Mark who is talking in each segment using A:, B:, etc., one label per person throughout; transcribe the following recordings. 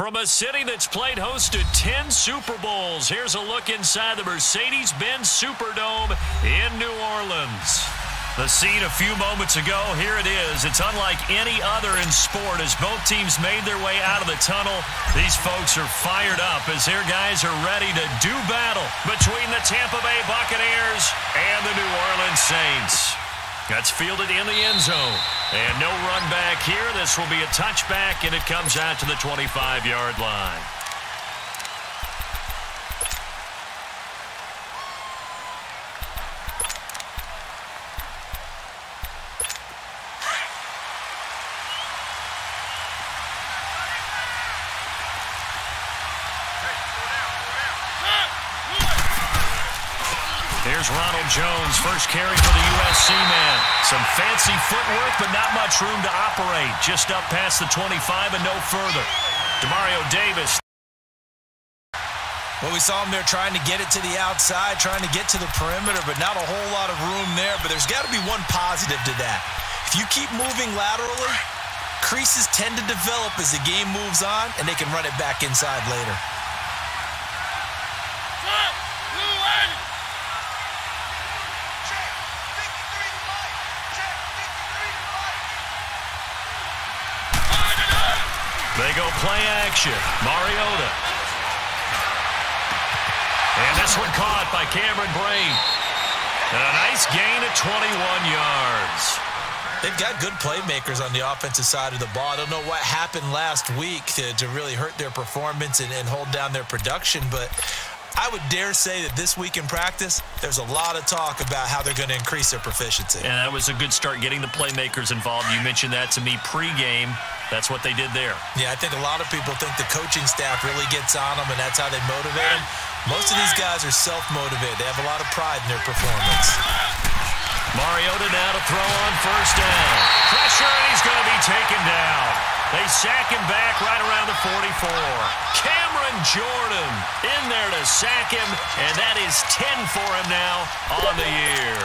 A: From a city that's played host to 10 Super Bowls, here's a look inside the Mercedes-Benz Superdome in New Orleans. The scene a few moments ago, here it is. It's unlike any other in sport as both teams made their way out of the tunnel. These folks are fired up as their guys are ready to do battle between the Tampa Bay Buccaneers and the New Orleans Saints. That's fielded in the end zone. And no run back here. This will be a touchback, and it comes out to the 25-yard line. Here's Ronald Jones, first carry for the USC man. Some fancy footwork, but not much room to operate. Just up past the 25 and no further. Demario Davis.
B: Well, we saw him there trying to get it to the outside, trying to get to the perimeter, but not a whole lot of room there. But there's got to be one positive to that. If you keep moving laterally, creases tend to develop as the game moves on, and they can run it back inside later.
A: They go play action. Mariota. And this one caught by Cameron Brain. And a nice gain at 21 yards.
B: They've got good playmakers on the offensive side of the ball. I don't know what happened last week to really hurt their performance and hold down their production, but I would dare say that this week in practice, there's a lot of talk about how they're going to increase their proficiency.
A: And that was a good start getting the playmakers involved. You mentioned that to me pregame. That's what they did there.
B: Yeah, I think a lot of people think the coaching staff really gets on them, and that's how they motivate them. Most of these guys are self-motivated. They have a lot of pride in their performance.
A: Mariota now to throw on first down. Pressure, and he's going to be taken down. They sack him back right around the 44. Cameron Jordan in there to sack him, and that is 10 for him now on the year.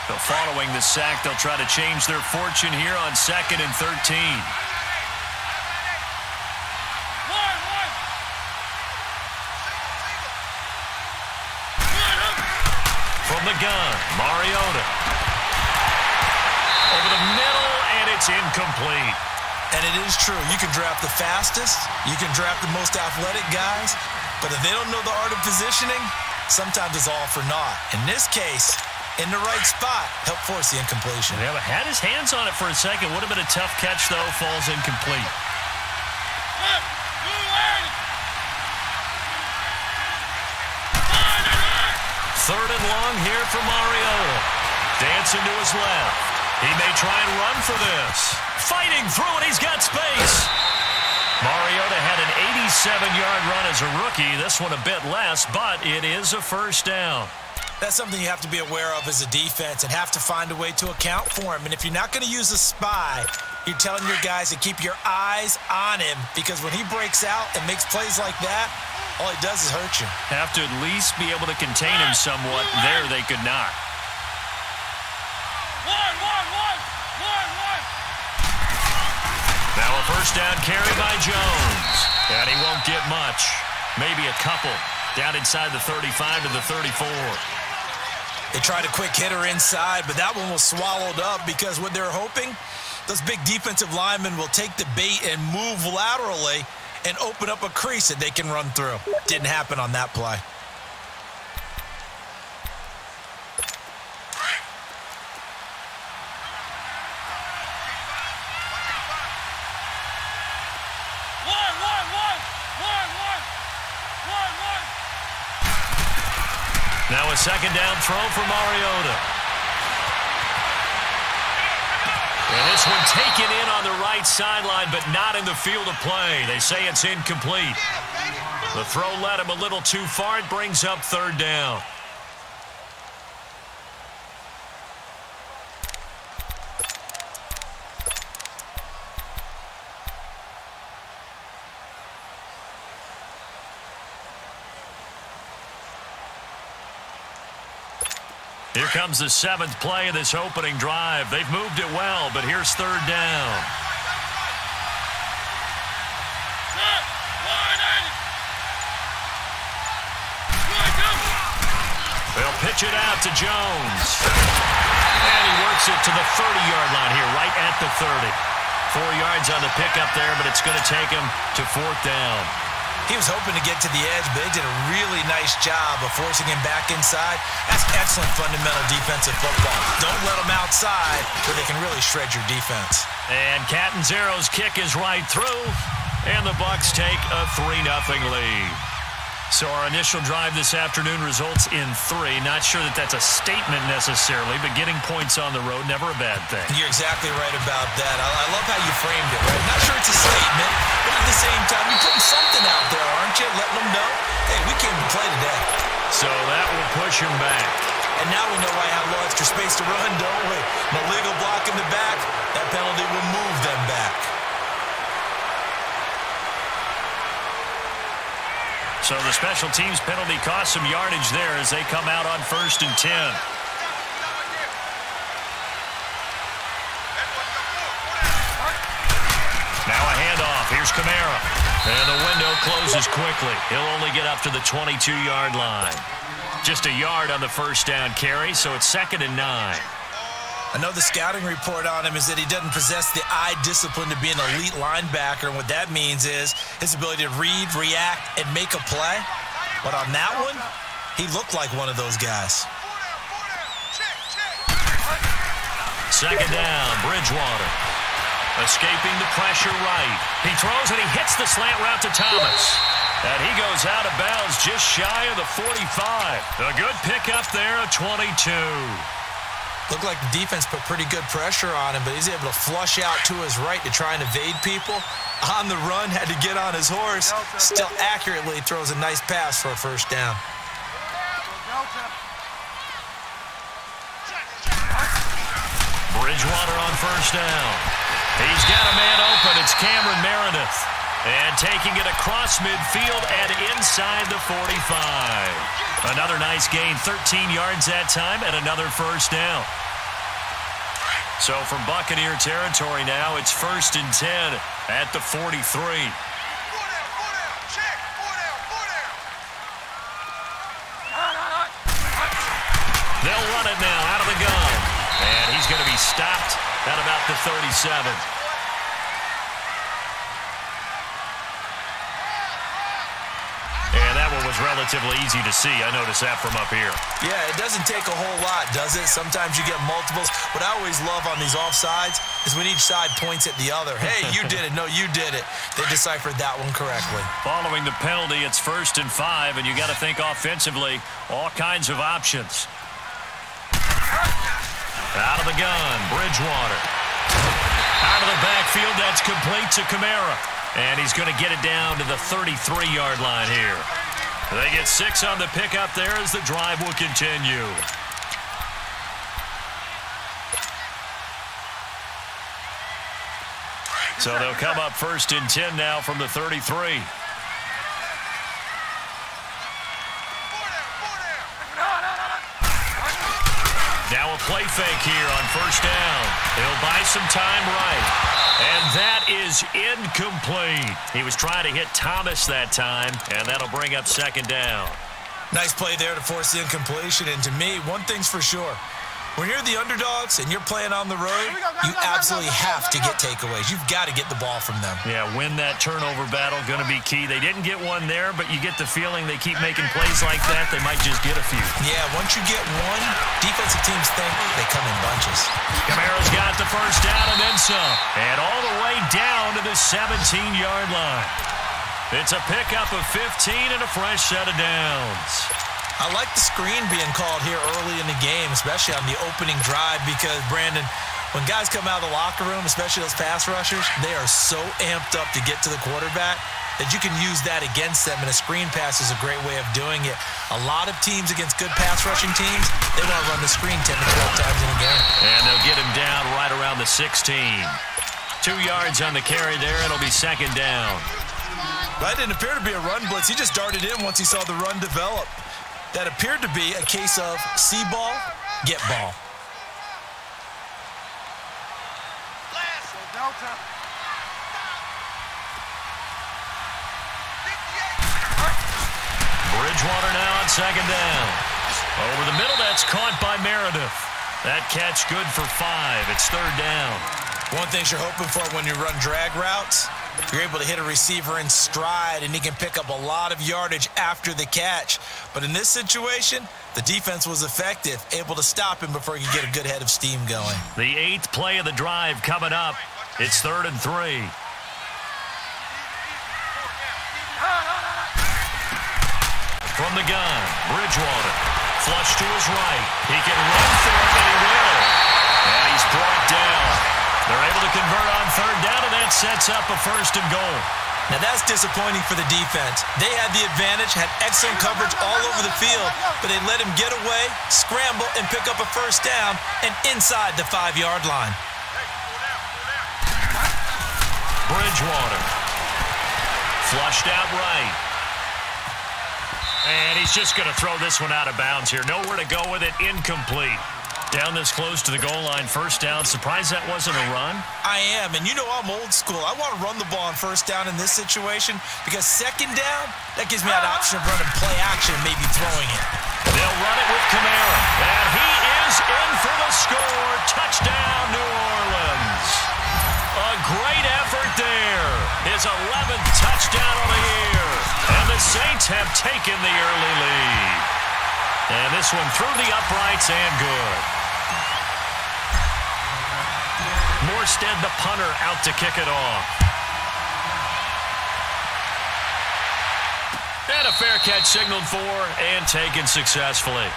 A: So following the sack, they'll try to change their fortune here on 2nd and 13. From the gun, Mariota. Over the middle, and it's incomplete.
B: And it is true. You can draft the fastest. You can draft the most athletic guys. But if they don't know the art of positioning, sometimes it's all for naught. In this case, in the right spot, help force the incompletion.
A: Yeah, but had his hands on it for a second. Would have been a tough catch, though. Falls incomplete. Third and long here for Mariota. Dancing to his left. He may try and run for this. Fighting through it. He's got space. Mariota had an 87-yard run as a rookie. This one a bit less, but it is a first down.
B: That's something you have to be aware of as a defense and have to find a way to account for him. And if you're not going to use a spy, you're telling your guys to keep your eyes on him, because when he breaks out and makes plays like that, all he does is hurt you.
A: Have to at least be able to contain him somewhat. There they could not. Now a first down carry by Jones. And he won't get much. Maybe a couple. Down inside the 35 to the 34.
B: They tried a quick hitter inside, but that one was swallowed up because what they're hoping, those big defensive linemen will take the bait and move laterally and open up a crease that they can run through. Didn't happen on that play.
A: Now a second down throw for Mariota. And this one taken in on the right sideline, but not in the field of play. They say it's incomplete. The throw led him a little too far. It brings up third down. Here comes the 7th play of this opening drive. They've moved it well, but here's third down. pitch it out to Jones. And he works it to the 30-yard line here, right at the 30. 4 yards on the pickup there, but it's going to take him to 4th down.
B: He was hoping to get to the edge, but they did a really nice job of forcing him back inside. That's excellent fundamental defensive football. Don't let them outside where they can really shred your defense.
A: And Catanzaro's kick is right through, and the Bucs take a 3-0 lead. So our initial drive this afternoon results in 3. Not sure that that's a statement necessarily, but getting points on the road, never a bad thing.
B: You're exactly right about that. I love how you framed it, right? Not sure it's a statement, but at the same time, you're putting something out there, aren't you? Letting them know, hey, we came to play today.
A: So that will push him back.
B: And now we know why I have low extra space to run, don't we? No legal block in the back. That penalty will move them back.
A: So the special teams penalty cost some yardage there as they come out on 1st and 10. Now a handoff. Here's Kamara. And the window closes quickly. He'll only get up to the 22-yard line. Just a yard on the first down carry, so it's 2nd and 9.
B: I know the scouting report on him is that he doesn't possess the eye discipline to be an elite linebacker, and what that means is his ability to read, react, and make a play. But on that one, he looked like one of those guys.
A: 2nd down, Bridgewater. Escaping the pressure right. He throws and he hits the slant route to Thomas. And he goes out of bounds just shy of the 45. A good pickup there at 22.
B: Looked like the defense put pretty good pressure on him, but he's able to flush out to his right to try and evade people. On the run, had to get on his horse. Still accurately throws a nice pass for a 1st down.
A: Bridgewater on 1st down. He's got a man open. It's Cameron Meredith. And taking it across midfield and inside the 45. Another nice gain, 13 yards that time, and another 1st down. So from Buccaneer territory now, it's 1st and 10 at the 43. They'll run it now out of the gun. And he's going to be stopped at about the 37. And that one was relatively easy to see. I noticed that from up here.
B: Yeah, it doesn't take a whole lot, does it? Sometimes you get multiples. What I always love on these offsides is when each side points at the other. Hey, you did it. No, you did it. They deciphered that one correctly.
A: Following the penalty, it's 1st and 5, and you got to think offensively, all kinds of options. Out of the gun, Bridgewater. Out of the backfield, that's complete to Kamara. And he's going to get it down to the 33-yard line here. They get 6 on the pickup there as the drive will continue. So they'll come up 1st and 10 now from the 33. Now a play fake here on 1st down. He'll buy some time right. And that is incomplete. He was trying to hit Thomas that time, and that'll bring up 2nd down.
B: Nice play there to force the incompletion. And to me, one thing's for sure. When you're the underdogs and you're playing on the road, you absolutely have to get takeaways. You've got to get the ball from them.
A: Yeah, win that turnover battle, going to be key. They didn't get one there, but you get the feeling they keep making plays like that, they might just get a few.
B: Yeah, once you get one, defensive teams think they come in bunches.
A: Kamara's got the 1st down and then some. And all the way down to the 17-yard line. It's a pickup of 15 and a fresh set of downs.
B: I like the screen being called here early in the game, especially on the opening drive, because, Brandon, when guys come out of the locker room, especially those pass rushers, they are so amped up to get to the quarterback that you can use that against them, and a screen pass is a great way of doing it. A lot of teams against good pass rushing teams, they want to run the screen 10 to 12 times in a game.
A: And they'll get him down right around the 16. 2 yards on the carry there, and it'll be 2nd down.
B: That didn't appear to be a run blitz. He just darted in once he saw the run develop. That appeared to be a case of see ball, get ball.
A: Bridgewater now on 2nd down. Over the middle, that's caught by Meredith. That catch good for 5. It's third down.
B: One thing you're hoping for when you run drag routes, you're able to hit a receiver in stride, and he can pick up a lot of yardage after the catch. But in this situation, the defense was effective, able to stop him before he could get a good head of steam going.
A: The 8th play of the drive coming up. It's 3rd and 3. From the gun, Bridgewater. Flush to his right. He can run for it, and he will. And he's brought down. They're able to convert on 3rd down, and that sets up a 1st and goal.
B: Now, that's disappointing for the defense. They had the advantage, had excellent coverage all over the field, but they let him get away, scramble, and pick up a 1st down and inside the 5-yard line.
A: Bridgewater. Flushed out right. And he's just going to throw this one out of bounds here. Nowhere to go with it. Incomplete. Down this close to the goal line. 1st down. Surprised that wasn't a run?
B: I am. And you know I'm old school. I want to run the ball on 1st down in this situation because 2nd down, that gives me that option of running play action and maybe throwing it.
A: They'll run it with Kamara. And he is in for the score. Touchdown, New Orleans. A great effort there. His 11th touchdown of the year. And the Saints have taken the early lead. And this one through the uprights and good. Morstead, the punter, out to kick it off. And a fair catch signaled for and taken successfully.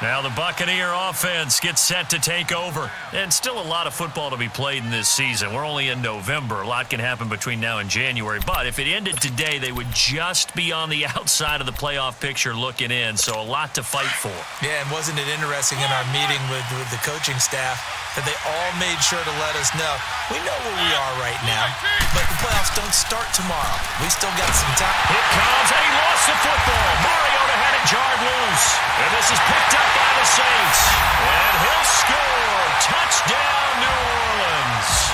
A: Now the Buccaneer offense gets set to take over. And still a lot of football to be played in this season. We're only in November. A lot can happen between now and January. But if it ended today, they would just be on the outside of the playoff picture looking in. So a lot to fight for.
B: Yeah, and wasn't it interesting in our meeting with the coaching staff that they all made sure to let us know, we know where we are right now, but the playoffs don't start tomorrow. We still got some time.
A: Here comes, and he lost the football. Mariota had it jarred loose. And this is picked up by the Saints. And he'll score. Touchdown, New Orleans.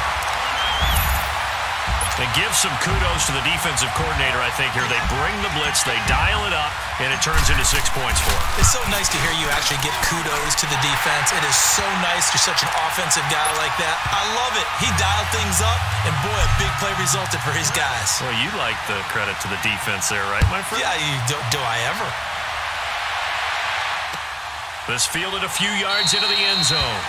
A: They give some kudos to the defensive coordinator, I think, here. They bring the blitz, they dial it up, and it turns into 6 points for them.
B: It's so nice to hear you actually give kudos to the defense. It is so nice. You're such an offensive guy like that. I love it. He dialed things up, and boy, a big play resulted for his guys.
A: Well, you like the credit to the defense there, right, my friend?
B: Yeah, do I ever?
A: This fielded a few yards into the end zone.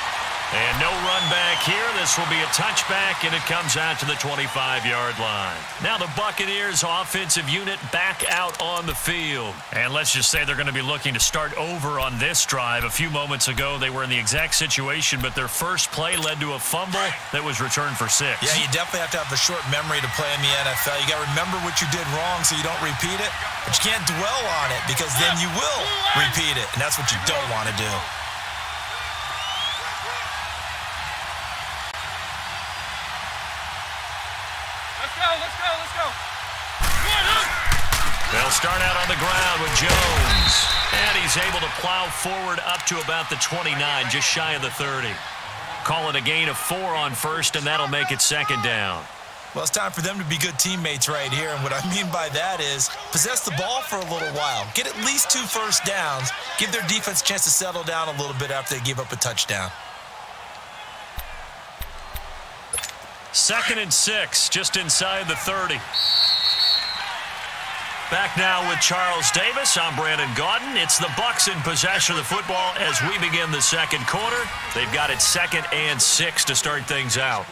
A: And no run back here. This will be a touchback, and it comes out to the 25-yard line. Now the Buccaneers offensive unit back out on the field. And let's just say they're going to be looking to start over on this drive. A few moments ago, they were in the exact situation, but their first play led to a fumble that was returned for 6.
B: Yeah, you definitely have to have a short memory to play in the NFL. You got to remember what you did wrong so you don't repeat it, but you can't dwell on it because then you will repeat it, and that's what you don't want to do.
C: Let's go.
A: They'll start out on the ground with Jones. And he's able to plow forward up to about the 29, just shy of the 30. Call it a gain of 4 on 1st, and that'll make it 2nd down.
B: Well, it's time for them to be good teammates right here, and what I mean by that is possess the ball for a little while. Get at least 2 first downs. Give their defense a chance to settle down a little bit after they give up a touchdown.
A: 2nd and 6, just inside the 30. Back now with Charles Davis. I'm Brandon Gaudin. It's the Bucs in possession of the football as we begin the 2nd quarter. They've got it 2nd and 6 to start things out.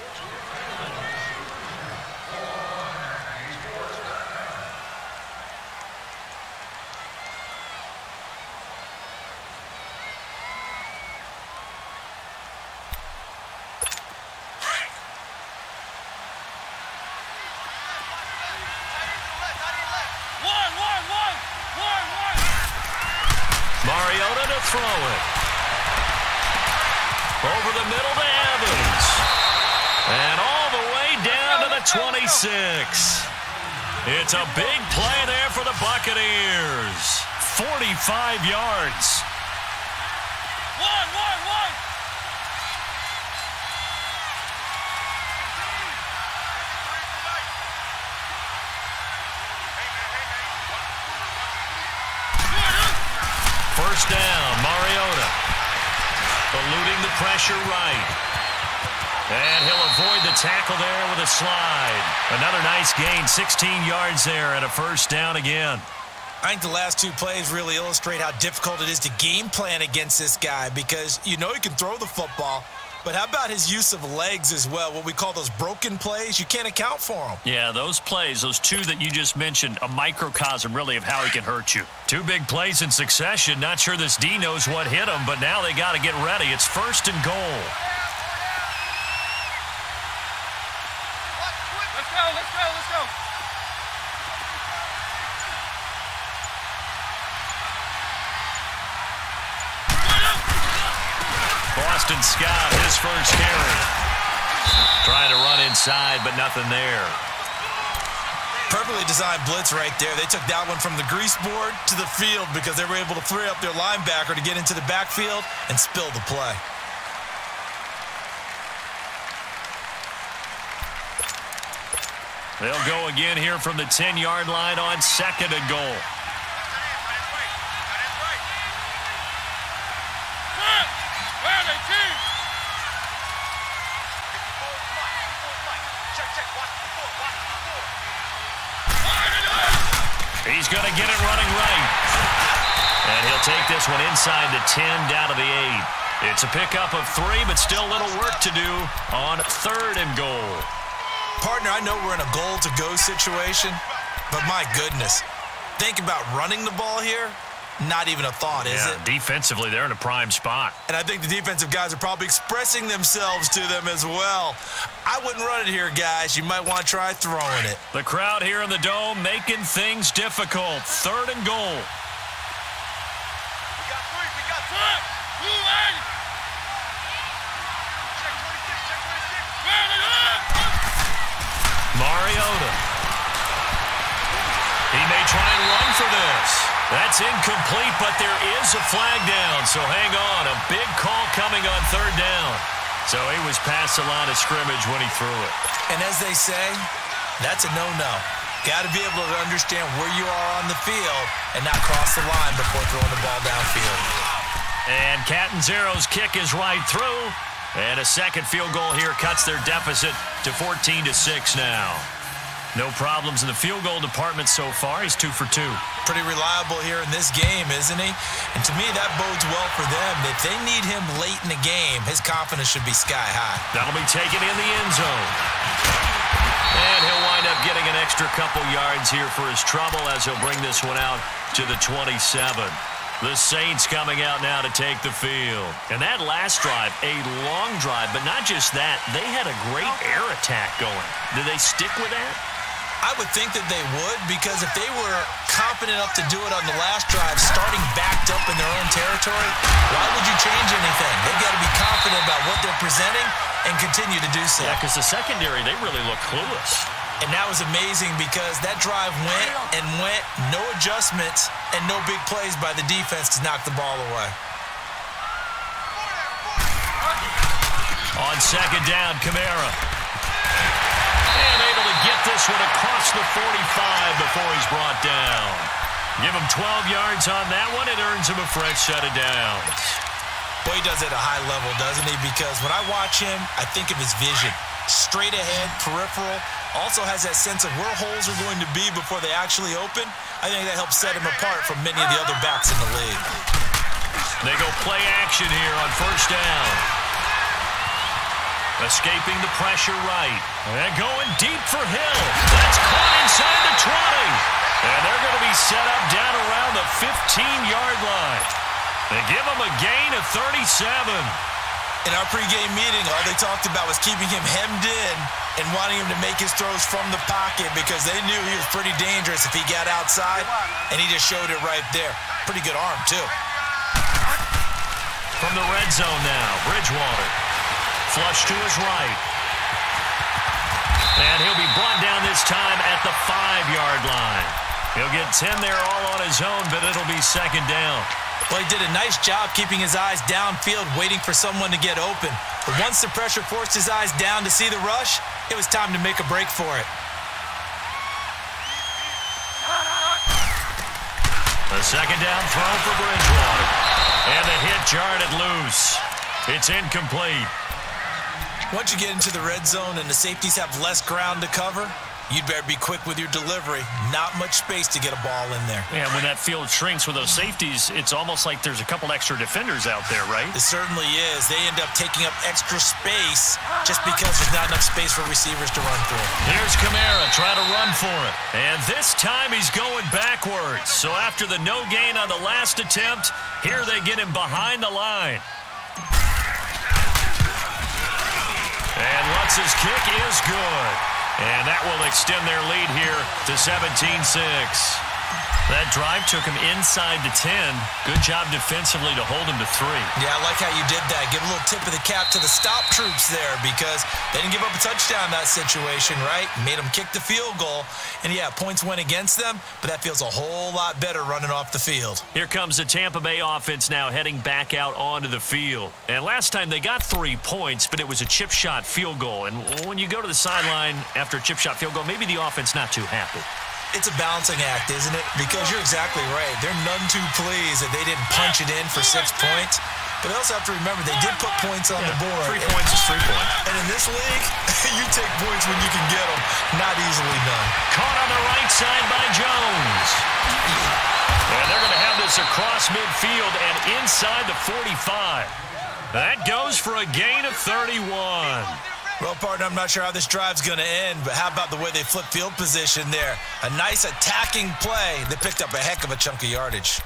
A: Mariota to throw it. Over the middle to Evans. And all the way down to the 26. It's a big play there for the Buccaneers. 45 yards.
C: One.
A: First down, the pressure right. And he'll avoid the tackle there with a slide. Another nice gain, 16 yards there and a first down again.
B: I think the last two plays really illustrate how difficult it is to game plan against this guy because you know he can throw the football, but how about his use of legs as well, what we call those broken plays? You can't account for them.
A: Yeah, those plays, those two that you just mentioned, a microcosm really of how he can hurt you. Two big plays in succession. Not sure this D knows what hit him, but now they got to get ready. It's first and goal.
C: Let's go.
A: Boston Scott, his first carry. Trying to run inside, but nothing there.
B: Perfectly designed blitz right there. They took that one from the grease board to the field because they were able to free up their linebacker to get into the backfield and spill the play.
A: They'll go again here from the 10-yard line on second and goal. He's going to get it running right. And he'll take this one inside the 10, down to the 8. It's a pickup of 3, but still a little work to do on third and goal.
B: Partner, I know we're in a goal-to-go situation, but my goodness, think about running the ball here. Not even a thought, is it?
A: Defensively, they're in a prime spot.
B: And I think the defensive guys are probably expressing themselves to them as well. I wouldn't run it here, guys. You might want to try throwing it.
A: The crowd here in the Dome making things difficult. Third and goal.
C: We got 3. Blue line. Check 26.
A: Mariota. He may try and run for this. That's incomplete, but there is a flag down, so hang on. A big call coming on third down. So he was past the line of scrimmage when he threw it.
B: And as they say, that's a no-no. Got to be able to understand where you are on the field and not cross the line before throwing the ball downfield.
A: And Catanzaro's kick is right through. And a second field goal here cuts their deficit to 14-6 now. No problems in the field goal department so far. He's 2 for 2.
B: Pretty reliable here in this game, isn't he? And to me, that bodes well for them. If they need him late in the game, his confidence should be sky high.
A: That'll be taken in the end zone. And he'll wind up getting an extra couple yards here for his trouble as he'll bring this one out to the 27. The Saints coming out now to take the field. And that last drive, a long drive, but not just that. They had a great air attack going. Did they stick with that?
B: I would think that they would, because if they were confident enough to do it on the last drive, starting backed up in their own territory, why would you change anything? They've got to be confident about what they're presenting and continue to do so.
A: Yeah, because the secondary, they really look clueless.
B: And that was amazing because that drive went and went, no adjustments, and no big plays by the defense to knock the ball away.
A: On second down, Kamara. And able to get this one across the 45 before he's brought down. Give him 12 yards on that one. It earns him a fresh set of downs.
B: Boy, he does it at a high level, doesn't he? Because when I watch him, I think of his vision. Straight ahead, peripheral. Also has that sense of where holes are going to be before they actually open. I think that helps set him apart from many of the other backs in the league.
A: They go play action here on first down. Escaping the pressure right. And going deep for Hill. That's caught inside the 20. And they're going to be set up down around the 15-yard line. They give him a gain of 37.
B: In our pregame meeting, all they talked about was keeping him hemmed in and wanting him to make his throws from the pocket because they knew he was pretty dangerous if he got outside, and he just showed it right there. Pretty good arm, too.
A: From the red zone now, Bridgewater. Flush to his right. And he'll be brought down this time at the 5-yard line. He'll get 10 there all on his own, but it'll be second down.
B: Well, he did a nice job keeping his eyes downfield, waiting for someone to get open. But once the pressure forced his eyes down to see the rush, it was time to make a break for it.
A: The second down throw for Bridgewater. And the hit jarred it loose. It's incomplete.
B: Once you get into the red zone and the safeties have less ground to cover, you'd better be quick with your delivery. Not much space to get a ball in there.
A: Yeah, when that field shrinks with those safeties, it's almost like there's a couple extra defenders out there, right?
B: It certainly is. They end up taking up extra space just because there's not enough space for receivers to run through.
A: Here's Kamara trying to run for it. And this time he's going backwards. So after the no gain on the last attempt, here they get him behind the line. And Lutz's kick is good. And that will extend their lead here to 17-6. That drive took him inside the 10. Good job defensively to hold him to 3.
B: Yeah, I like how you did that. Give a little tip of the cap to the stop troops there because they didn't give up a touchdown in that situation, right? Made them kick the field goal. And, yeah, points went against them, but that feels a whole lot better running off the field.
A: Here comes the Tampa Bay offense now heading back out onto the field. And last time they got 3 points, but it was a chip shot field goal. And when you go to the sideline after a chip shot field goal, maybe the offense not too happy.
B: It's a balancing act, isn't it? Because you're exactly right. They're none too pleased that they didn't punch it in for 6 points. But they also have to remember they did put points on the board.
A: 3 points is 3 points.
B: And in this league, you take points when you can get them. Not easily done.
A: Caught on the right side by Jones. And they're going to have this across midfield and inside the 45. That goes for a gain of 31.
B: Well, partner, I'm not sure how this drive's going to end, but how about the way they flip field position there? A nice attacking play that picked up a heck of a chunk of yardage.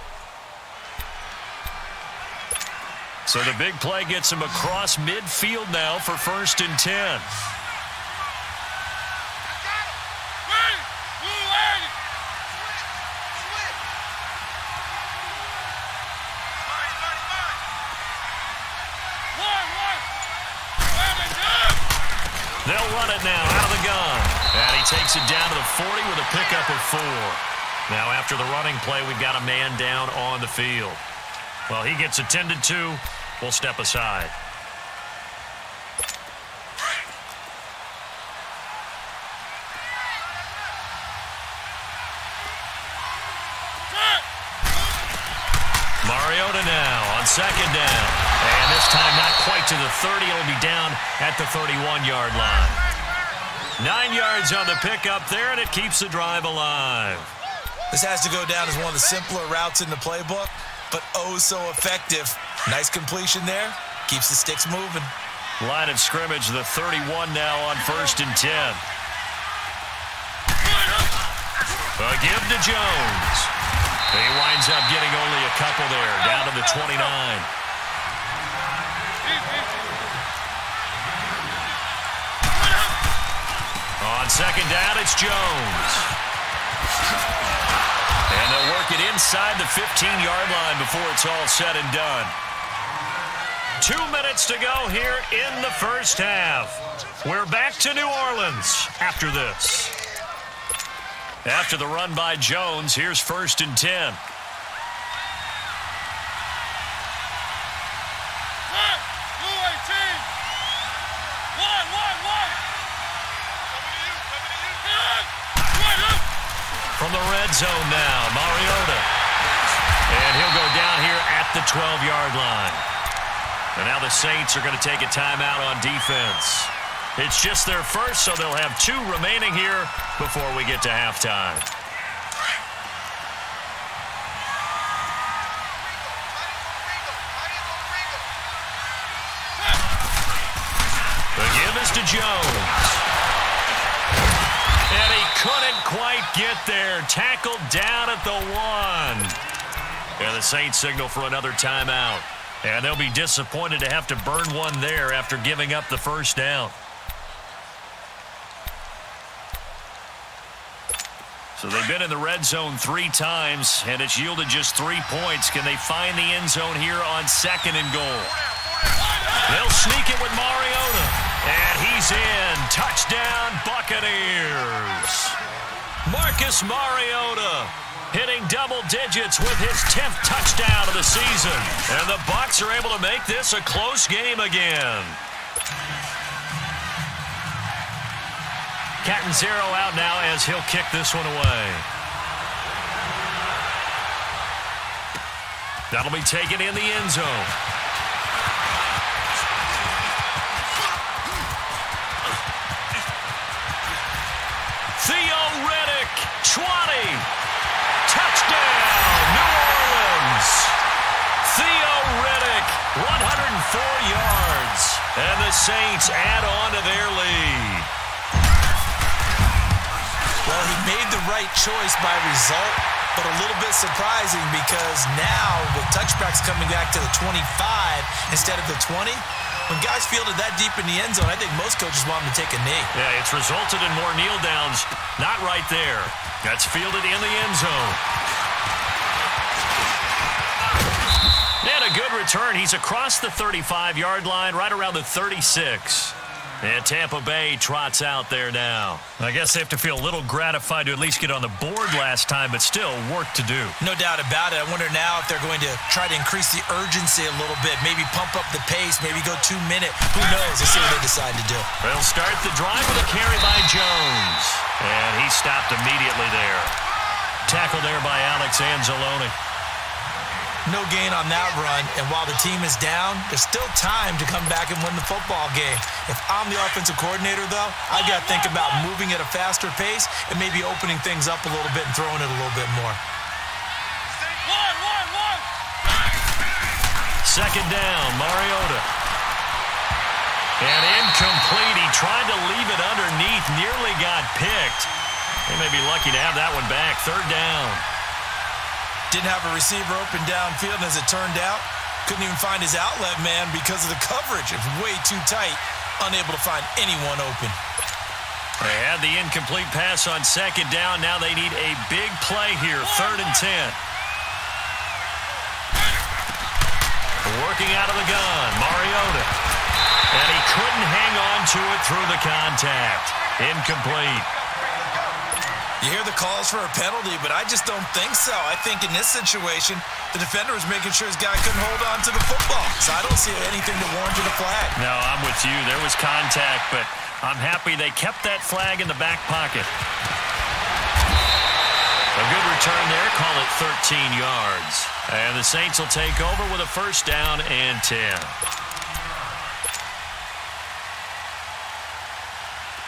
A: So the big play gets him across midfield now for 1st and 10. They'll run it now out of the gun. And he takes it down to the 40 with a pickup of 4. Now after the running play, we've got a man down on the field. Well, he gets attended to. We'll step aside. Mariota now on 2nd down. And this time not quite to the 30. It'll be down at the 31-yard line. 9 yards on the pickup there, and it keeps the drive alive.
B: This has to go down as one of the simpler routes in the playbook, but oh so effective. Nice completion there. Keeps the sticks moving.
A: Line of scrimmage, the 31 now on 1st and 10. A give to Jones. He winds up getting only a couple there, down to the 29. On 2nd down, it's Jones. And they'll work it inside the 15-yard line before it's all said and done. 2 minutes to go here in the first half. We're back to New Orleans after this. After the run by Jones, here's 1st and 10. From the red zone now, Mariota. And he'll go down here at the 12-yard line. And now the Saints are going to take a timeout on defense. It's just their first, so they'll have 2 remaining here before we get to halftime. The give is to Jones. And he couldn't quite get there. Tackled down at the 1. And the Saints signal for another timeout. And they'll be disappointed to have to burn one there after giving up the first down. So they've been in the red zone 3 times, and it's yielded just 3 points. Can they find the end zone here on 2nd and goal? They'll sneak it with Mariota. And he's in. Touchdown, Buccaneers. Marcus Mariota hitting double digits with his 10th touchdown of the season. And the Bucs are able to make this a close game again. Catanzaro out now as he'll kick this one away. That'll be taken in the end zone. Touchdown, New Orleans. Theo Riddick, 104 yards. And the Saints add on to their lead.
B: Well, he made the right choice by result, but a little bit surprising because now with touchbacks coming back to the 25 instead of the 20, when guys fielded that deep in the end zone, I think most coaches want them to take a knee.
A: Yeah, it's resulted in more kneel downs. Not right there. That's fielded in the end zone. And a good return. He's across the 35-yard line, right around the 36. And Tampa Bay trots out there now. I guess they have to feel a little gratified to at least get on the board last time, but still work to do.
B: No doubt about it. I wonder now if they're going to try to increase the urgency a little bit, maybe pump up the pace, maybe go 2 minute. Who knows? Let's see what they decide to do.
A: They'll start the drive with a carry by Jones. And he stopped immediately there. Tackled there by Alex Anzalone.
B: No gain on that run, and while the team is down, there's still time to come back and win the football game. If I'm the offensive coordinator, though, I've got to think about moving at a faster pace and maybe opening things up a little bit and throwing it a little bit more.
A: Second down, Mariota. And incomplete. He tried to leave it underneath, nearly got picked. They may be lucky to have that one back. Third down.
B: Didn't have a receiver open downfield, and as it turned out, couldn't even find his outlet man because of the coverage. It was way too tight, unable to find anyone open.
A: They had the incomplete pass on second down. Now they need a big play here, 3rd and 10. Working out of the gun, Mariota. And he couldn't hang on to it through the contact. Incomplete.
B: You hear the calls for a penalty, but I just don't think so. I think in this situation, the defender was making sure his guy couldn't hold on to the football. So I don't see anything that warranted a flag.
A: No, I'm with you. There was contact, but I'm happy they kept that flag in the back pocket. A good return there. Call it 13 yards. And the Saints will take over with a 1st down and 10.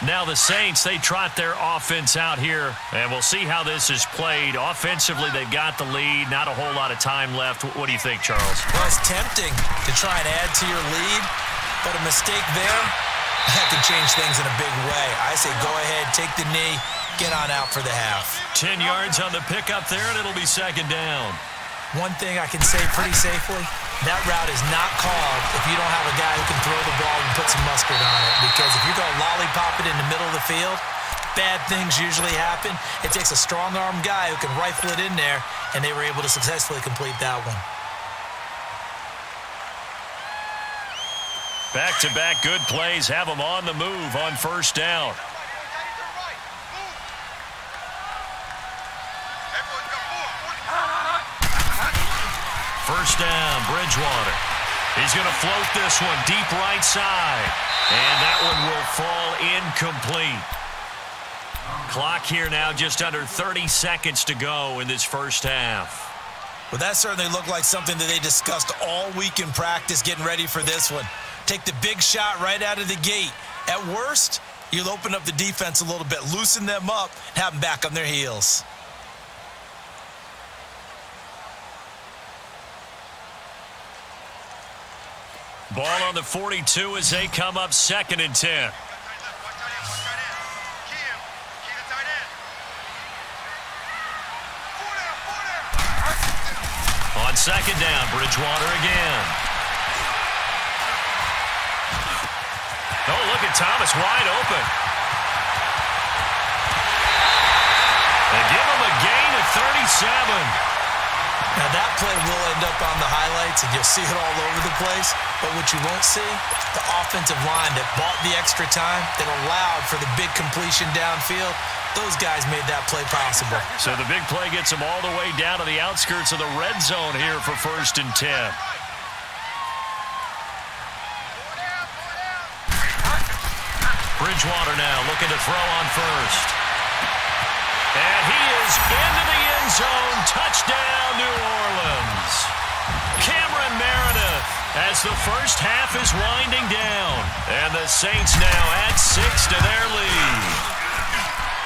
A: Now the Saints, they trot their offense out here, and we'll see how this is played. Offensively, they've got the lead. Not a whole lot of time left. What do you think, Charles?
B: Well, it's tempting to try and add to your lead, but a mistake there, that can change things in a big way. I say go ahead, take the knee, get on out for the half.
A: 10 yards on the pickup there, and it'll be 2nd down.
B: One thing I can say pretty safely, that route is not called if you don't have a guy who can throw the ball and put some mustard on it. Because if you're going to lollipop it in the middle of the field, bad things usually happen. It takes a strong-armed guy who can rifle it in there, and they were able to successfully complete that one.
A: Back-to-back good plays have them on the move on 1st down. First down, Bridgewater. He's going to float this one deep right side. And that one will fall incomplete. Clock here now just under 30 seconds to go in this first half.
B: Well, that certainly looked like something that they discussed all week in practice getting ready for this one. Take the big shot right out of the gate. At worst, you'll open up the defense a little bit, loosen them up, and have them back on their heels.
A: Ball on the 42 as they come up 2nd and 10. On 2nd down, Bridgewater again. Oh, look at Thomas wide open. They give him a gain of 37.
B: Now, that play will end up on the highlights, and you'll see it all over the place. But what you won't see, the offensive line that bought the extra time, that allowed for the big completion downfield, those guys made that play possible.
A: So the big play gets them all the way down to the outskirts of the red zone here for 1st and 10. Bridgewater now looking to throw on 1st. And he is into the end zone. Touchdown, New Orleans. Cameron Meredith as the first half is winding down. And the Saints now add 6 to their lead.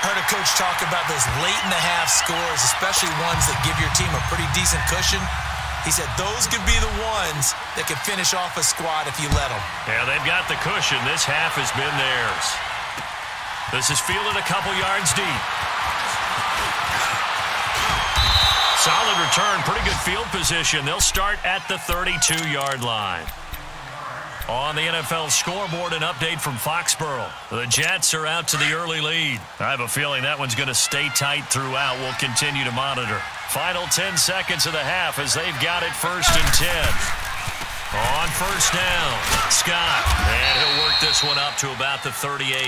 B: Heard a coach talk about those late-in-the-half scores, especially ones that give your team a pretty decent cushion. He said those could be the ones that could finish off a squad if you let them.
A: Yeah, they've got the cushion. This half has been theirs. This is fielded a couple yards deep. Solid return, pretty good field position. They'll start at the 32-yard line. On the NFL scoreboard, an update from Foxborough. The Jets are out to the early lead. I have a feeling that one's going to stay tight throughout. We'll continue to monitor. Final 10 seconds of the half as they've got it 1st and 10. On first down, Scott. And he'll work this one up to about the 38.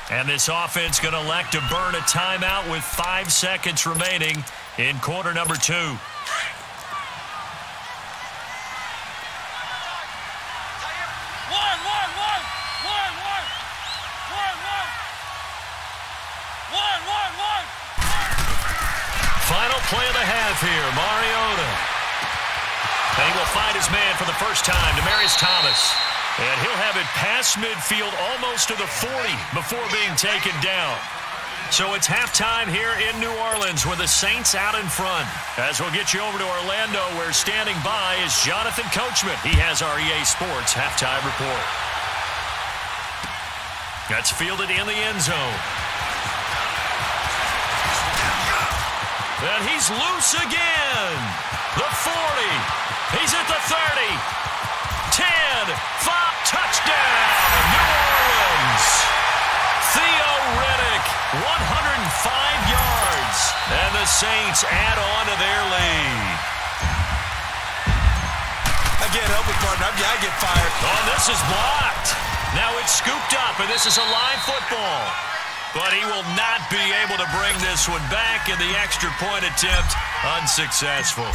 A: And this offense going to elect to burn a timeout with 5 seconds remaining in quarter number 2. Final play of the half here, Mariota. And he will find his man for the first time, Demaryius Thomas. And he'll have it past midfield almost to the 40 before being taken down. So it's halftime here in New Orleans with the Saints out in front. As we'll get you over to Orlando, where standing by is Jonathan Coachman. He has our EA Sports halftime report. That's fielded in the end zone. And he's loose again. The 40. He's at the 30. 10. 5. Touchdown. New Orleans. Theo Riddick. 105 yards. And the Saints add on to their lead.
B: I can't help it, partner. I get fired.
A: Oh, this is blocked. Now it's scooped up, and this is a live football. But he will not be able to bring this one back, and the extra point attempt unsuccessful.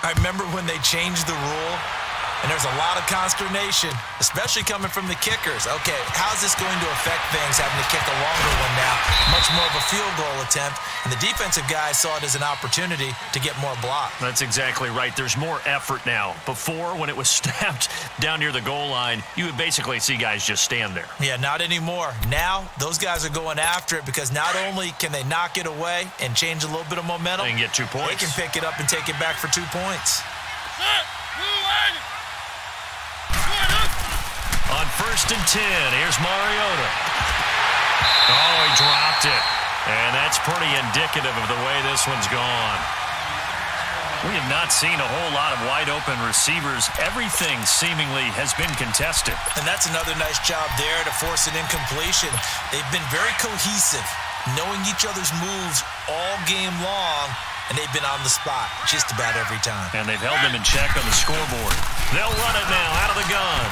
B: I remember when they changed the rule, and there's a lot of consternation, especially coming from the kickers. Okay, how's this going to affect things, having to kick a longer one now? Much more of a field goal attempt, and the defensive guys saw it as an opportunity to get more block.
A: That's exactly right. There's more effort now. Before, when it was snapped down near the goal line, you would basically see guys just stand there.
B: Yeah, not anymore. Now, those guys are going after it because not only can they knock it away and change a little bit of momentum,
A: they can get 2 points.
B: They can pick it up and take it back for 2 points.
A: On 1st and 10, here's Mariota. Oh, he dropped it. And that's pretty indicative of the way this one's gone. We have not seen a whole lot of wide-open receivers. Everything seemingly has been contested.
B: And that's another nice job there to force an incompletion. They've been very cohesive, knowing each other's moves all game long, and they've been on the spot just about every time.
A: And they've held them in check on the scoreboard. They'll run it now out of the gun.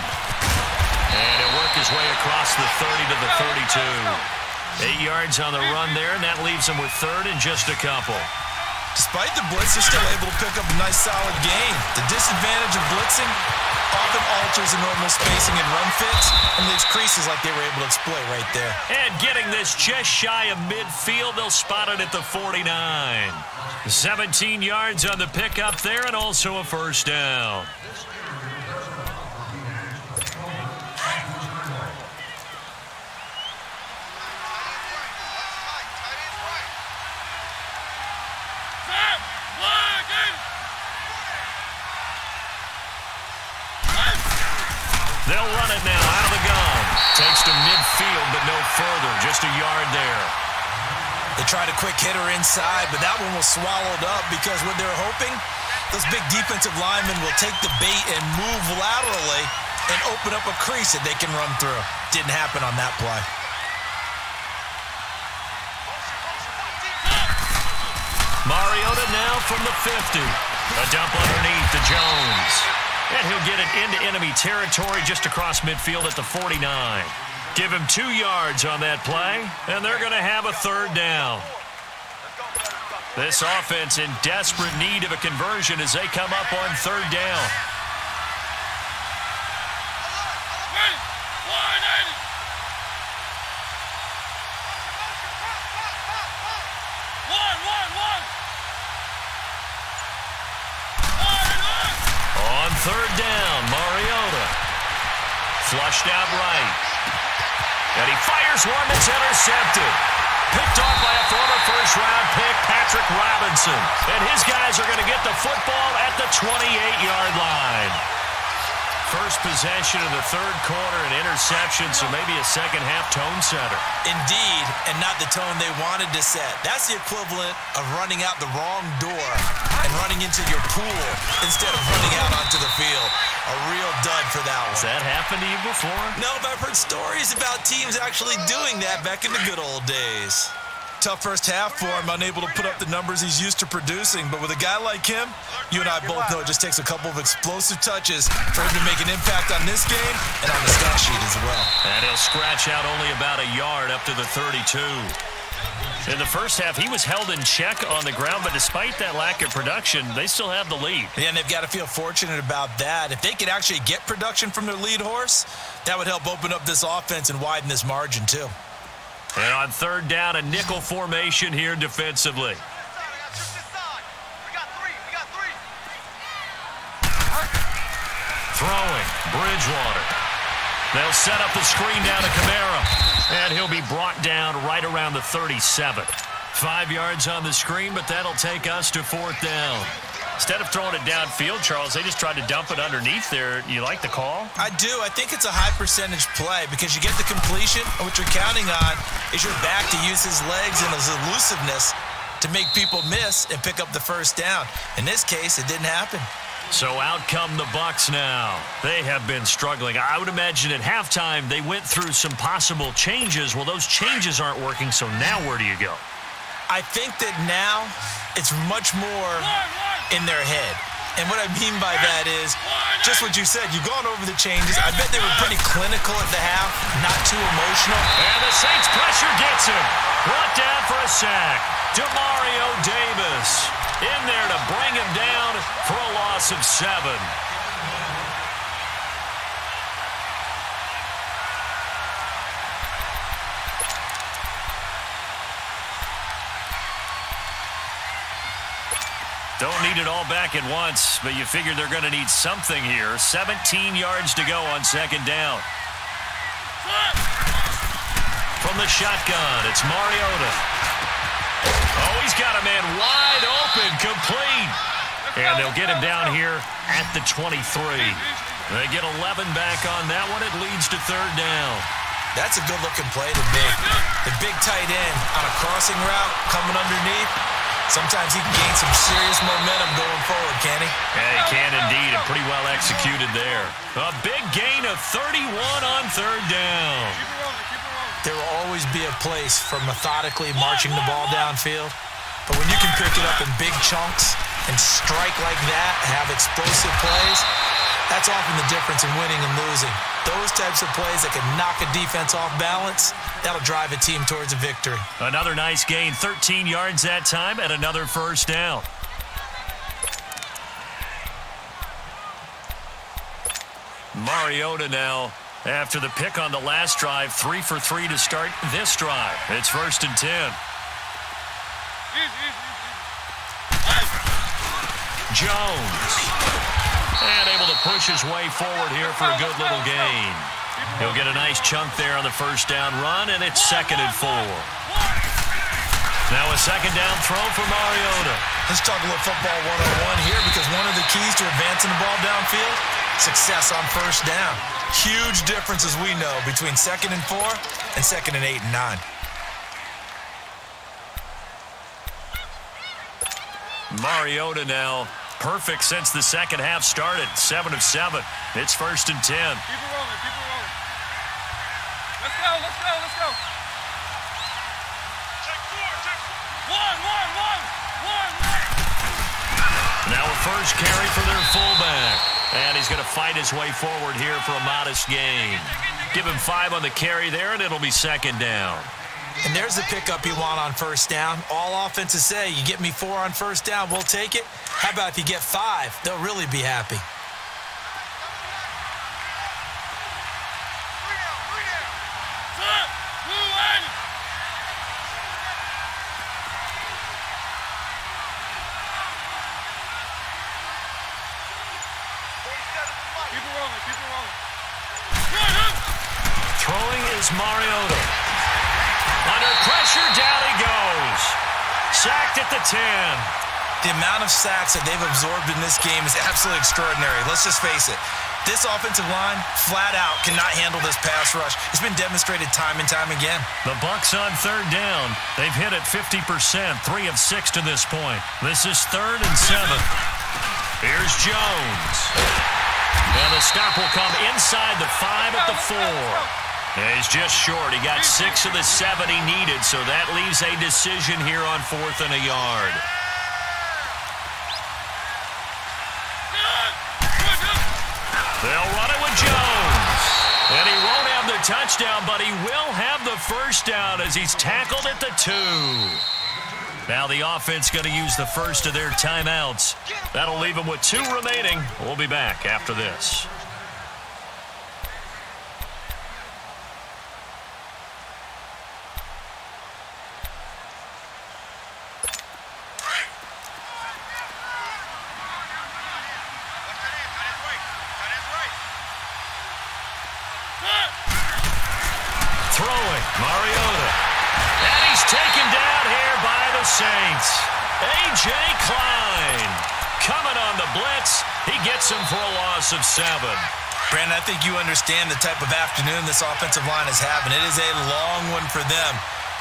A: And he'll work his way across the 30 to the 32. 8 yards on the run there, and that leaves him with 3rd and just a couple.
B: Despite the blitz, they're still able to pick up a nice, solid gain. The disadvantage of blitzing often alters the normal spacing and run fits, and leaves creases like they were able to exploit right there.
A: And getting this just shy of midfield, they'll spot it at the 49. 17 yards on the pickup there, and also a first down. They'll run it now out of the gun. Takes to midfield, but no further. Just a yard there.
B: They tried a quick hitter inside, but that one was swallowed up because what they're hoping, those big defensive linemen will take the bait and move laterally and open up a crease that they can run through. Didn't happen on that play.
A: Mariota now from the 50. A dump underneath to Jones. And he'll get it into enemy territory just across midfield at the 49. Give him 2 yards on that play, and they're going to have a 3rd down. This offense in desperate need of a conversion as they come up on 3rd down. On 3rd down, Mariota. Flushed out right. And he fires one that's intercepted. Picked off by a former first-round pick, Patrick Robinson. And his guys are going to get the football at the 28-yard line. First possession of the third quarter, an interception, so maybe a second-half tone setter.
B: Indeed, and not the tone they wanted to set. That's the equivalent of running out the wrong door and running into your pool instead of running out onto the field. A real dud for that one.
A: Has that happened to you before?
B: No, but I've heard stories about teams actually doing that back in the good old days. Tough first half for him, unable to put up the numbers he's used to producing. But with a guy like him, you and I both know it just takes a couple of explosive touches for him to make an impact on this game and on the stat sheet as well.
A: And he'll scratch out only about a yard up to the 32. In the first half, he was held in check on the ground, but despite that lack of production, they still have the lead.
B: Yeah, and they've got to feel fortunate about that. If they could actually get production from their lead horse, that would help open up this offense and widen this margin too.
A: And on third down, a nickel formation here defensively. Throwing, Bridgewater. They'll set up the screen down to Kamara. And he'll be brought down right around the 37. 5 yards on the screen, but that'll take us to fourth down. Instead of throwing it downfield, Charles, they just tried to dump it underneath there. You like the call?
B: I do. I think it's a high percentage play because you get the completion, and what you're counting on is your back to use his legs and his elusiveness to make people miss and pick up the first down. In this case, it didn't happen.
A: So out come the Bucs now. They have been struggling. I would imagine at halftime they went through some possible changes. Well, those changes aren't working, so now where do you go?
B: I think that now it's much more in their head. And what I mean by that is just what you said. You've gone over the changes. I bet they were pretty clinical at the half, not too emotional.
A: And the Saints pressure gets him. Brought down for a sack. Demario Davis in there to bring him down for a loss of 7. Don't need it all back at once, but you figure they're going to need something here. 17 yards to go on second down. From the shotgun, it's Mariota. Oh, he's got a man wide open, complete. And they'll get him down here at the 23. They get 11 back on that one. It leads to third down.
B: That's a good-looking play to make. The big tight end on a crossing route coming underneath. Sometimes he can gain some serious momentum going forward, can he?
A: Yeah, he can indeed, and pretty well executed there. A big gain of 31 on third down.
B: There will always be a place for methodically marching the ball downfield. But when you can pick it up in big chunks and strike like that, have explosive plays, that's often the difference in winning and losing. Those types of plays that can knock a defense off balance, that'll drive a team towards a victory.
A: Another nice gain, 13 yards that time, and another first down. Mariota now, after the pick on the last drive, 3 for 3 to start this drive. It's 1st and 10. Jones. And able to push his way forward here for a good little gain. He'll get a nice chunk there on the first down run, and it's 2nd and 4. Now a second down throw for Mariota.
B: Let's talk a little football 101 here, because one of the keys to advancing the ball downfield, success on first down. Huge difference, as we know, between 2nd and 4 and 2nd and 8 and 9.
A: Mariota now perfect since the second half started. 7 of 7. It's 1st and 10.
C: Keep it rolling, keep it rolling. Let's go, let's go, let's go. Check 4, check 4. One.
A: Now a first carry for their fullback. And he's going to fight his way forward here for a modest gain. Give him 5 on the carry there, and it'll be 2nd down.
B: And there's the pickup you want on first down. All offenses say, you get me 4 on first down, we'll take it. How about if you get 5? They'll really be happy.
A: Throwing is Here's Mariota. Under pressure, down he goes. Sacked at the 10.
B: The amount of sacks that they've absorbed in this game is absolutely extraordinary. Let's just face it. This offensive line, flat out, cannot handle this pass rush. It's been demonstrated time and time again.
A: The Bucs on third down. They've hit it 50%, 3 of 6 to this point. This is 3rd and 7. Here's Jones. And the stop will come inside the 5 at the 4. And he's just short. He got 6 of the 7 he needed, so that leaves a decision here on 4th and a yard. They'll run it with Jones. And he won't have the touchdown, but he will have the first down as he's tackled at the 2. Now the offense going to use the first of their timeouts. That'll leave them with 2 remaining. We'll be back after this. Throwing, Mariota. And he's taken down here by the Saints. A.J. Klein coming on the blitz. He gets him for a loss of 7.
B: Brandon, I think you understand the type of afternoon this offensive line is having. It is a long one for them.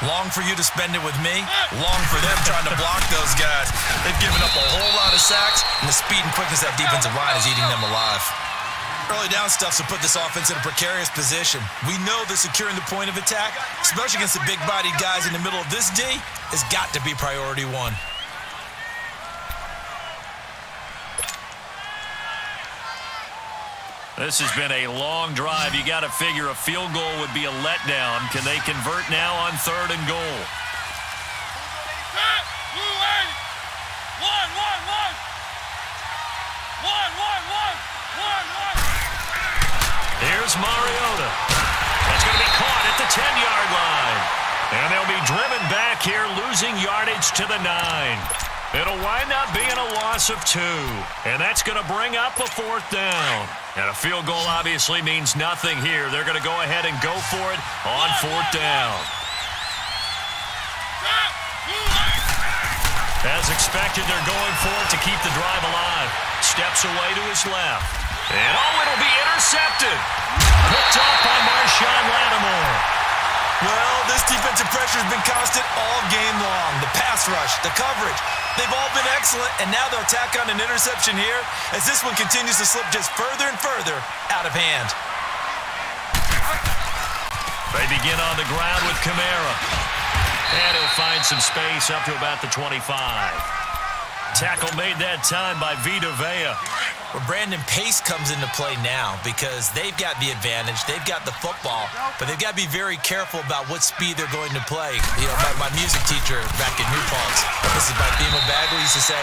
B: Long for you to spend it with me. Long for them trying to block those guys. They've given up a whole lot of sacks, and the speed and quickness of that defensive line is eating them alive. Early down stuffs will put this offense in a precarious position. We know that securing the point of attack, especially against the big-bodied guys in the middle of this D, has got to be priority 1.
A: This has been a long drive. You got to figure a field goal would be a letdown. Can they convert now on 3rd and goal? Here's Mariota. That's going to be caught at the 10-yard line. And they'll be driven back here, losing yardage to the 9. It'll wind up being a loss of 2. And that's going to bring up a 4th down. And a field goal obviously means nothing here. They're going to go ahead and go for it on 4th down. As expected, they're going for it to keep the drive alive. Steps away to his left. And it'll be intercepted. Picked off by Marshawn Lattimore.
B: Well, this defensive pressure has been constant all game long. The pass rush, the coverage, they've all been excellent, and now they'll tack on an interception here as this one continues to slip just further and further out of hand.
A: They begin on the ground with Kamara. And he'll find some space up to about the 25. Tackle made that time by Vita Vea.
B: Well, Brandon, pace comes into play now because they've got the advantage. They've got the football, but they've got to be very careful about what speed they're going to play. You know, my music teacher back in New Paltz, this is by Themo Bagley, used to say,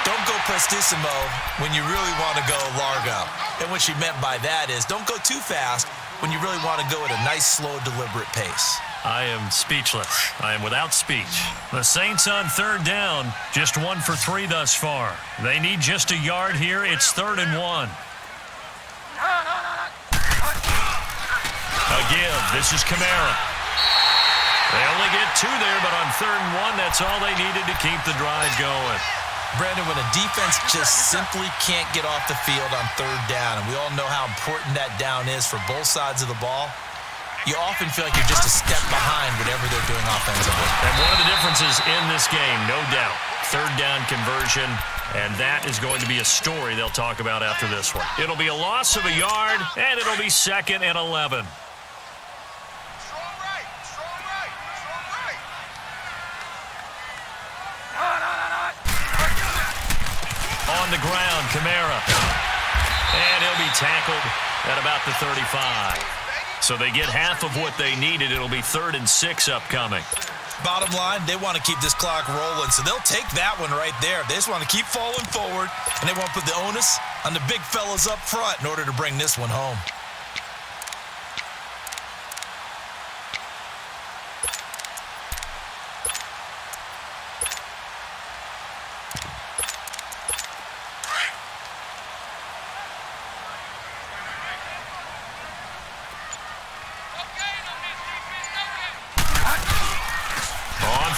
B: don't go prestissimo when you really want to go largo. And what she meant by that is don't go too fast when you really want to go at a nice, slow, deliberate pace.
A: I am speechless. I am without speech. The Saints on 3rd down, just 1 for 3 thus far. They need just a yard here. It's 3rd and 1. A give. This is Kamara. They only get 2 there, but on 3rd and 1, that's all they needed to keep the drive going.
B: Brandon, when a defense just simply can't get off the field on 3rd down, and we all know how important that down is for both sides of the ball, you often feel like you're just a step behind whatever they're doing offensively.
A: And one of the differences in this game, no doubt, 3rd down conversion, and that is going to be a story they'll talk about after this one. It'll be a loss of a yard, and it'll be 2nd and 11. On the ground, Kamara. And he'll be tackled at about the 35. So they get half of what they needed. It'll be 3rd and 6 upcoming.
B: Bottom line, they want to keep this clock rolling, so they'll take that one right there. They just want to keep falling forward, and they want to put the onus on the big fellas up front in order to bring this one home.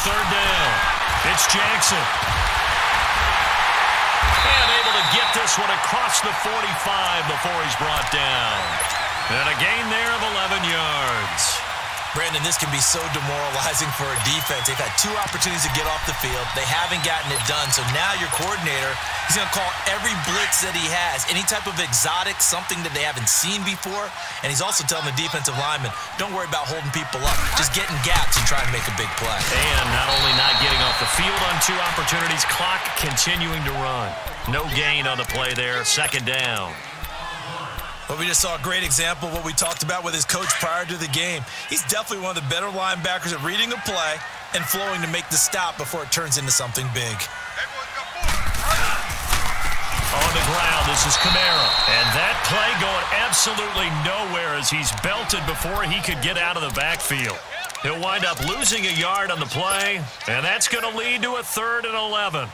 A: third down. It's Jackson. And able to get this one across the 45 before he's brought down. And a gain there of 11 yards.
B: Brandon, this can be so demoralizing for a defense. They've had 2 opportunities to get off the field. They haven't gotten it done. So now your coordinator, he's going to call every blitz that he has, any type of exotic, something that they haven't seen before. And he's also telling the defensive lineman, don't worry about holding people up. Just get in gaps and try and make a big play.
A: And not only not getting off the field on 2 opportunities, clock continuing to run. No gain on the play there, second down.
B: Well, we just saw a great example of what we talked about with his coach prior to the game. He's definitely one of the better linebackers at reading a play and flowing to make the stop before it turns into something big.
A: On the ground, this is Kamara. And that play going absolutely nowhere as he's belted before he could get out of the backfield. He'll wind up losing a yard on the play, and that's going to lead to a 3rd and 11.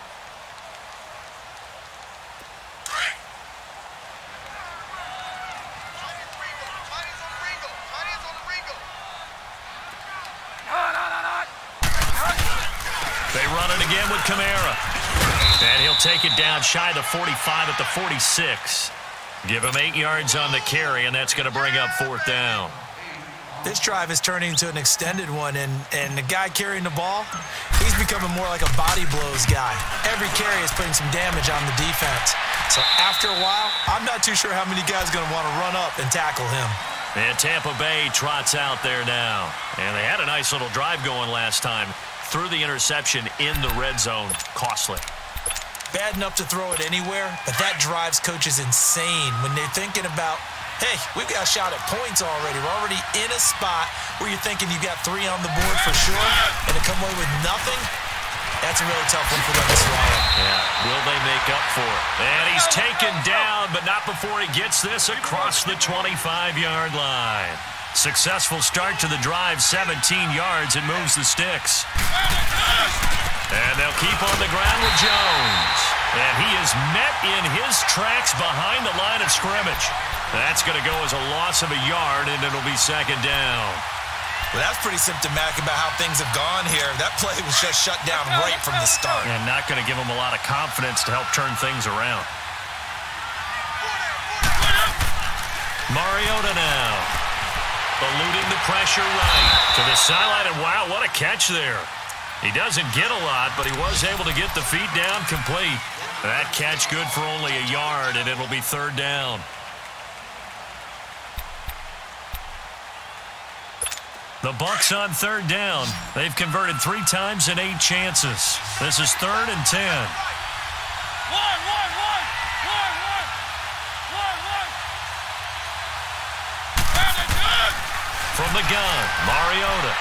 A: They run it again with Kamara. And he'll take it down shy of the 45 at the 46. Give him 8 yards on the carry, and that's going to bring up 4th down.
B: This drive is turning into an extended one, and the guy carrying the ball, he's becoming more like a body blows guy. Every carry is putting some damage on the defense. So after a while, I'm not too sure how many guys are going to want to run up and tackle him.
A: And Tampa Bay trots out there now. And they had a nice little drive going last time. Threw the interception in the red zone. Costly.
B: Bad enough to throw it anywhere, but that drives coaches insane when they're thinking about, hey, we've got a shot at points already. We're already in a spot where you're thinking you got 3 on the board for sure, and to come away with nothing, that's a really tough one for them to swallow.
A: Yeah, will they make up for it? And he's taken down, but not before he gets this across the 25-yard line. Successful start to the drive, 17 yards, and moves the sticks. And they'll keep on the ground with Jones. And he is met in his tracks behind the line of scrimmage. That's going to go as a loss of a yard, and it'll be 2nd down.
B: Well, that's pretty symptomatic about how things have gone here. That play was just shut down right from the start.
A: And not going to give him a lot of confidence to help turn things around. Mariota now. Eluding the pressure right to the sideline, and wow, what a catch there. He doesn't get a lot, but he was able to get the feet down complete. That catch good for only a yard, and it'll be 3rd down. The Bucs on 3rd down. They've converted 3 times in 8 chances. This is 3rd and 10. From the gun, Mariota.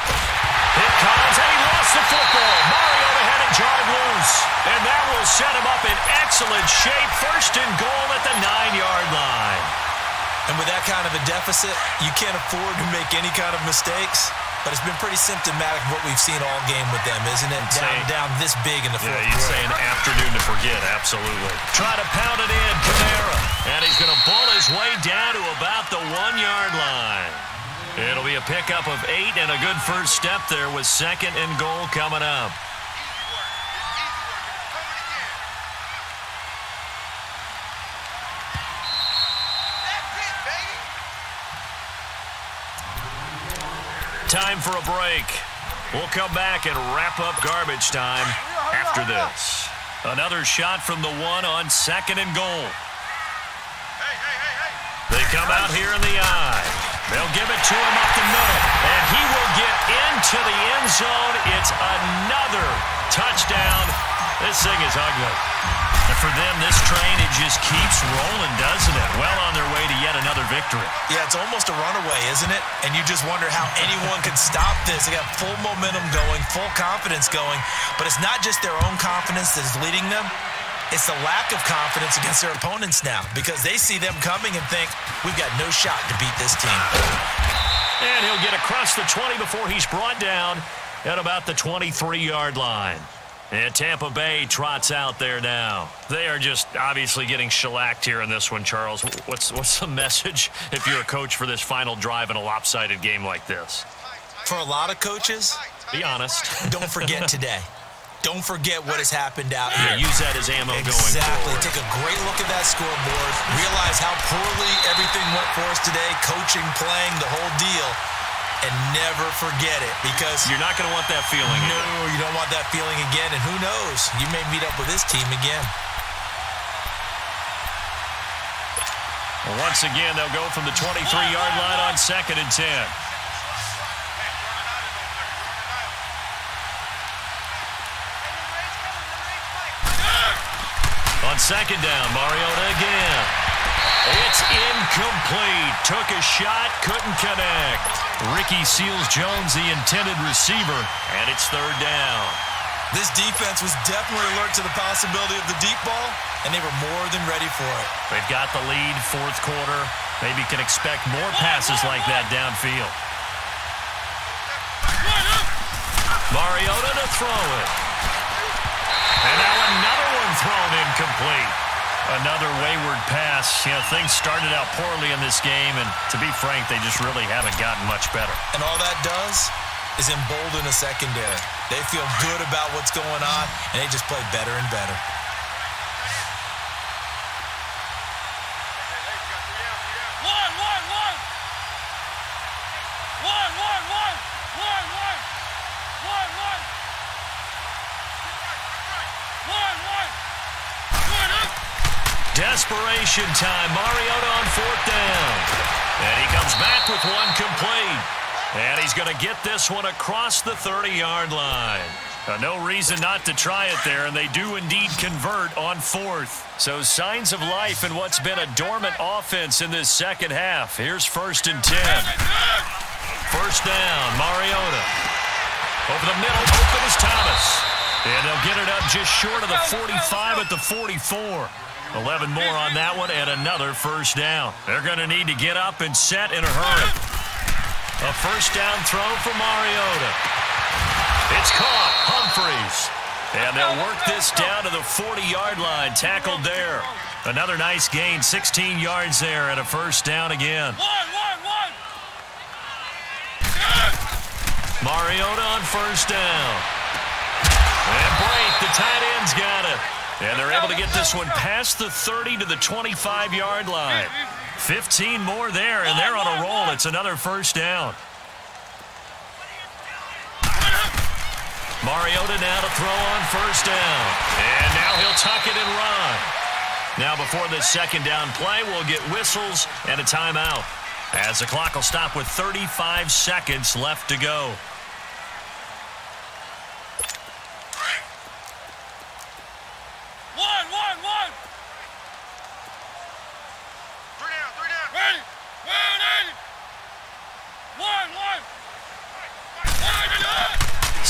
A: It comes, and he lost the football. Mariota had it jarred loose, and that will set him up in excellent shape. 1st and goal at the 9-yard line.
B: And with that kind of a deficit, you can't afford to make any kind of mistakes. But it's been pretty symptomatic of what we've seen all game with them, isn't it? Down this big in the 4th quarter.
A: Yeah, you'd say an afternoon to forget, absolutely. Try to pound it in, Kamara. And he's going to ball his way down to about the 1-yard line. It'll be a pickup of 8 and a good first step there with 2nd and goal coming up. Time for a break. We'll come back and wrap up garbage time after this. Another shot from the 1 on 2nd and goal. They come out here in the eye. They'll give it to him up the middle, and he will get into the end zone. It's another touchdown. This thing is ugly. And for them, this train, it just keeps rolling, doesn't it? Well on their way to yet another victory.
B: Yeah, it's almost a runaway, isn't it? And you just wonder how anyone could stop this. They got full momentum going, full confidence going, but it's not just their own confidence that is leading them. It's the lack of confidence against their opponents now because they see them coming and think, we've got no shot to beat this team.
A: And he'll get across the 20 before he's brought down at about the 23-yard line. And Tampa Bay trots out there now. They are just obviously getting shellacked here in this one, Charles. What's the message if you're a coach for this final drive in a lopsided game like this?
B: For a lot of coaches,
A: Be honest.
B: Don't forget today. Don't forget what has happened out here.
A: Yeah, use that as ammo going forward.
B: Exactly. Take a great look at that scoreboard. Realize how poorly everything went for us today. Coaching, playing, the whole deal. And never forget it, because
A: you're not going to want that feeling again.
B: No, you don't want that feeling again. And who knows? You may meet up with this team again.
A: Well, once again, they'll go from the 23-yard line on 2nd and 10. On 2nd down, Mariota again. It's incomplete. Took a shot, couldn't connect. Ricky Seals-Jones, the intended receiver, and it's 3rd down.
B: This defense was definitely alert to the possibility of the deep ball, and they were more than ready for it.
A: They've got the lead, 4th quarter. Maybe can expect more passes like that downfield. Mariota to throw it. And now another one thrown incomplete. Another wayward pass. You know, things started out poorly in this game, and to be frank, they just really haven't gotten much better.
B: And all that does is embolden a secondary. They feel good about what's going on, and they just play better and better.
A: Desperation time. Mariota on 4th down. And he comes back with one complete. And he's going to get this one across the 30-yard line. No reason not to try it there, and they do indeed convert on 4th. So signs of life in what's been a dormant offense in this second half. Here's 1st and 10. 1st down, Mariota. Over the middle, open is Thomas. And they'll get it up just short of the 45 at the 44. 11 more on that one, and another 1st down. They're going to need to get up and set in a hurry. A 1st down throw for Mariota. It's caught. Humphreys. And they'll work this down to the 40-yard line. Tackled there. Another nice gain. 16 yards there and a 1st down again. Mariota on 1st down. And Brate, the tight end's got it. And they're able to get this one past the 30 to the 25-yard line. 15 more there, and they're on a roll. It's another 1st down. Mariota now to throw on 1st down. And now he'll tuck it and run. Now before this 2nd down play, we'll get whistles and a timeout, as the clock will stop with 35 seconds left to go.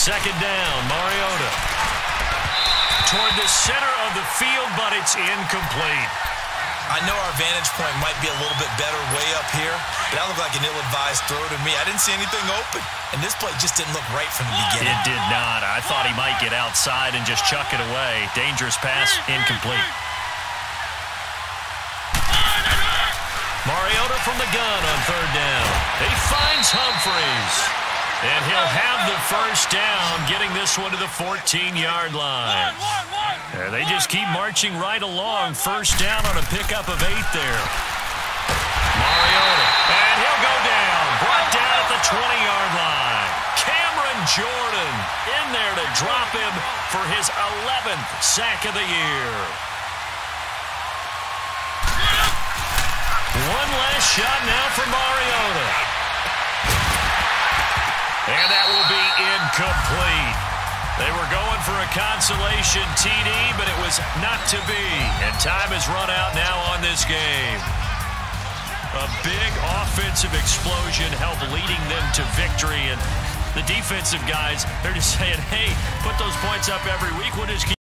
A: Second down, Mariota. Toward the center of the field, but it's incomplete.
B: I know our vantage point might be a little bit better way up here, but that looked like an ill-advised throw to me. I didn't see anything open, and this play just didn't look right from the beginning.
A: It did not. I thought he might get outside and just chuck it away. Dangerous pass, incomplete. Mariota from the gun on 3rd down. He finds Humphreys. And he'll have the 1st down, getting this one to the 14-yard line. They just keep marching right along. 1st down on a pickup of 8 there. Mariota. And he'll go down. Brought down at the 20-yard line. Cameron Jordan in there to drop him for his 11th sack of the year. One last shot now for Mariota. And that will be incomplete. They were going for a consolation TD, but it was not to be. And time has run out now on this game. A big offensive explosion helped leading them to victory. And the defensive guys, they're just saying, hey, put those points up every week. We'll just keep